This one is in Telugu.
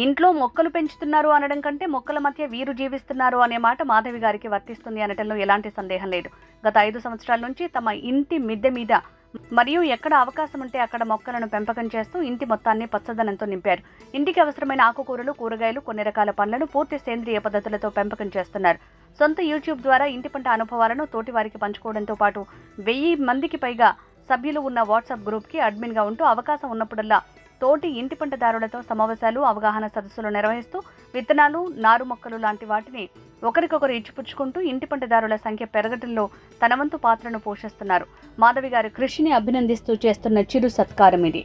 ఇంట్లో మొక్కలు పెంచుతున్నారు అనడం కంటే మొక్కల మధ్య వీరు జీవిస్తున్నారు అనే మాట మాధవి గారికి వర్తిస్తుంది అనటంలో ఎలాంటి సందేహం లేదు. గత 5 సంవత్సరాల నుంచి తమ ఇంటి మిద్దె మీద మరియు ఎక్కడ అవకాశం ఉంటే అక్కడ మొక్కలను పెంపకం చేస్తూ ఇంటి మొత్తాన్ని పచ్చదనంతో నింపారు. ఇంటికి అవసరమైన ఆకుకూరలు, కూరగాయలు, కొన్ని రకాల పండ్లను పూర్తి సేంద్రియ పద్ధతులతో పెంపకం చేస్తున్నారు. సొంత యూట్యూబ్ ద్వారా ఇంటి పంట అనుభవాలను తోటివారికి పంచుకోవడంతో పాటు 1000 మందికి పైగా సభ్యులు ఉన్న వాట్సాప్ గ్రూప్కి అడ్మిన్గా ఉంటూ అవకాశం ఉన్నప్పుడల్లా తోటి ఇంటి పంటదారులతో సమావేశాలు, అవగాహన సదస్సులు నిర్వహిస్తూ విత్తనాలు, నారు మొక్కలు లాంటి వాటిని ఒకరికొకరు ఇచ్చిపుచ్చుకుంటూ ఇంటి పంటదారుల సంఖ్య పెరగడంలో తన వంతు పాత్రను పోషిస్తున్నారు. మాధవి గారి కృషిని అభినందిస్తూ చేస్తున్న చిరు సత్కారం ఇది.